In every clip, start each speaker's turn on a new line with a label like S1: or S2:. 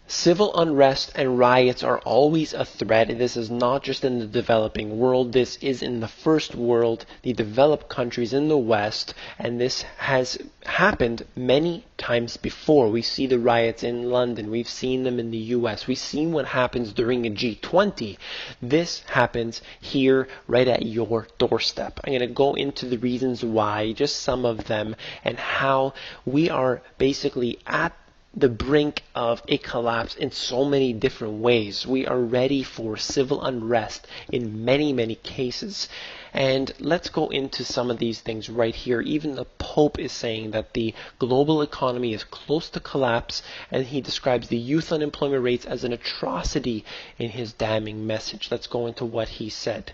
S1: Civil unrest and riots are always a threat. This is not just in the developing world. This is in the first world, the developed countries in the West, and this has happened many times before. We see the riots in London. We've seen them in the US. We've seen what happens during a G20. This happens here right at your doorstep. I'm going to go into the reasons why, just some of them, and how we are basically at the brink of a collapse in so many different ways. We are ready for civil unrest in many, many cases. And let's go into some of these things right here. Even the Pope is saying that the global economy is close to collapse, and he describes the youth unemployment rates as an atrocity in his damning message. Let's go into what he said.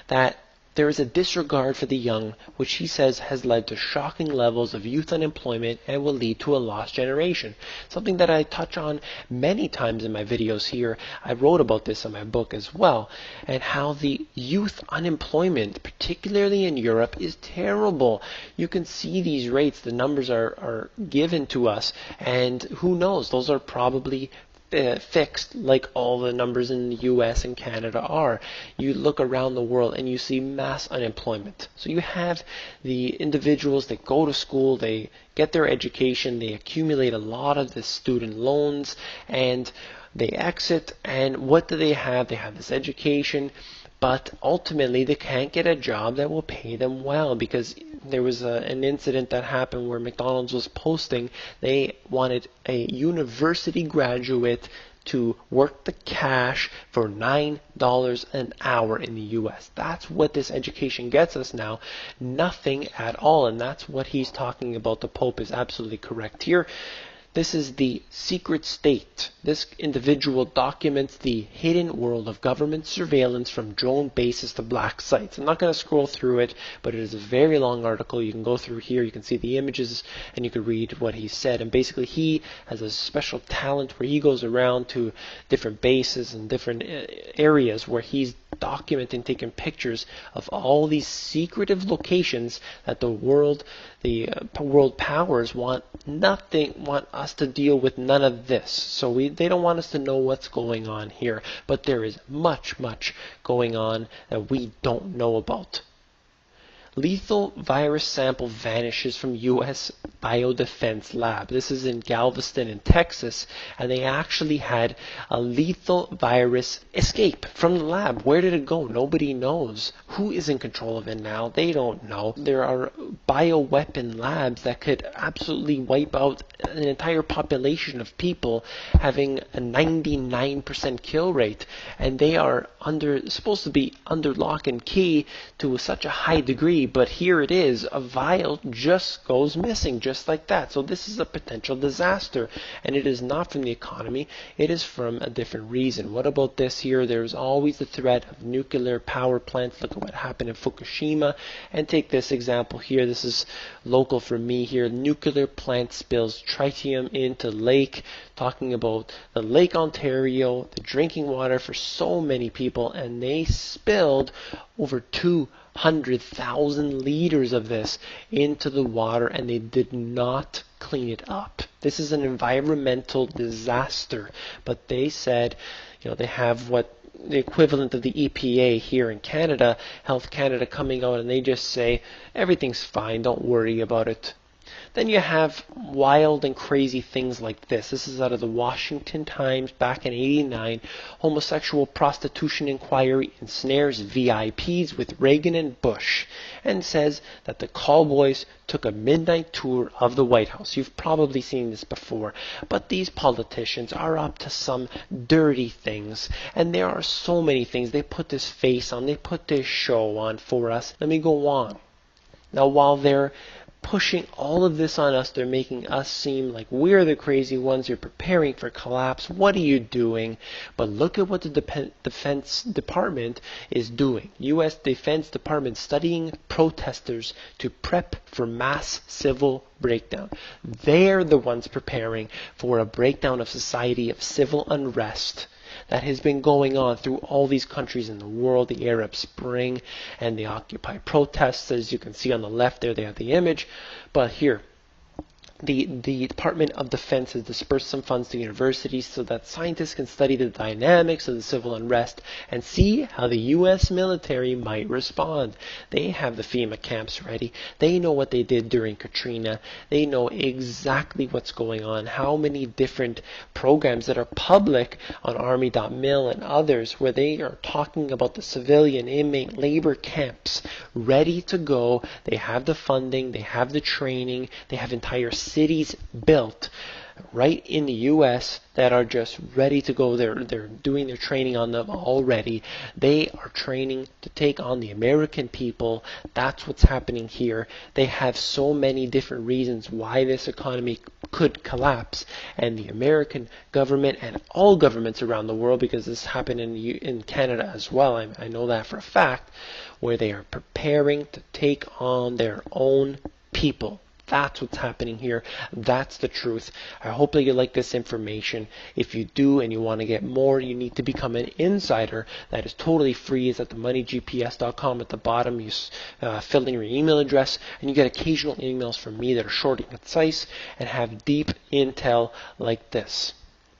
S1: That there is a disregard for the young, which he says has led to shocking levels of youth unemployment and will lead to a lost generation. Something that I touch on many times in my videos here. I wrote about this in my book as well, and how the youth unemployment, particularly in Europe, is terrible. You can see these rates, the numbers are given to us, and who knows, those are probably fixed like all the numbers in the US and Canada are. You look around the world and you see mass unemployment. So you have the individuals that go to school, they get their education, they accumulate a lot of the student loans, and they exit, and what do they have? They have this education, but ultimately they can't get a job that will pay them well, because there was an incident that happened where McDonald's was posting they wanted a university graduate to work the cash for $9 an hour in the US. That's what this education gets us now. Nothing at all. And that's what he's talking about. The Pope is absolutely correct here. This is the secret state. This individual documents the hidden world of government surveillance from drone bases to black sites. I'm not going to scroll through it, but it is a very long article. You can go through here, you can see the images, and you can read what he said. And basically he has a special talent where he goes around to different bases and different areas where he's documenting, taking pictures of all these secretive locations that the world powers want us to deal with none of this. So they don't want us to know what's going on here, but there is much going on that we don't know about. Lethal virus sample vanishes from U.S. biodefense lab. This is in Galveston in Texas, and they actually had a lethal virus escape from the lab. Where did it go? Nobody knows. Who is in control of it now? They don't know. There are bioweapon labs that could absolutely wipe out an entire population of people, having a 99% kill rate, and they are supposed to be under lock and key to such a high degree. But here it is, a vial just goes missing just like that. So this is a potential disaster, and it is not from the economy, it is from a different reason. What about this here? There's always the threat of nuclear power plants. Look at what happened in Fukushima, and take this example here. This is local for me here. Nuclear plant spills tritium into lake, talking about the Lake Ontario, the drinking water for so many people, and they spilled over 200,000 liters of this into the water, and they did not clean it up. This is an environmental disaster, but they said, they have what the equivalent of the EPA here in Canada, Health Canada, coming out, and they just say everything's fine, don't worry about it. Then you have wild and crazy things like this. This is out of the Washington Times back in '89. Homosexual prostitution inquiry ensnares VIPs with Reagan and Bush, and says that the cowboys took a midnight tour of the White House. You've probably seen this before, but these politicians are up to some dirty things, and there are so many things. They put this face on, they put this show on for us. Let me go on. Now, while they're pushing all of this on us, they're making us seem like we're the crazy ones. You're preparing for collapse. What are you doing? But look at what the Defense Department is doing. U.S. Defense Department studying protesters to prep for mass civil breakdown. They're the ones preparing for a breakdown of society, of civil unrest that has been going on through all these countries in the world, the Arab Spring and the Occupy protests. As you can see on the left there, they have the image. But here, the Department of Defense has dispersed some funds to universities so that scientists can study the dynamics of the civil unrest and see how the U.S. military might respond. They have the FEMA camps ready. They know what they did during Katrina. They know exactly what's going on, how many different programs that are public on Army.mil and others where they are talking about the civilian inmate labor camps ready to go. They have the funding, they have the training, they have entire cities built right in the US that are just ready to go. They're doing their training on them already. They are training to take on the American people. That's what's happening here. They have so many different reasons why this economy could collapse, and the American government and all governments around the world, because this happened in Canada as well, I know that for a fact, where they are preparing to take on their own people. That's what's happening here. That's the truth. I hope that you like this information. If you do and you want to get more, you need to become an insider. That is totally free. It's at themoneygps.com. At the bottom, you fill in your email address, and you get occasional emails from me that are short and concise and have deep intel like this.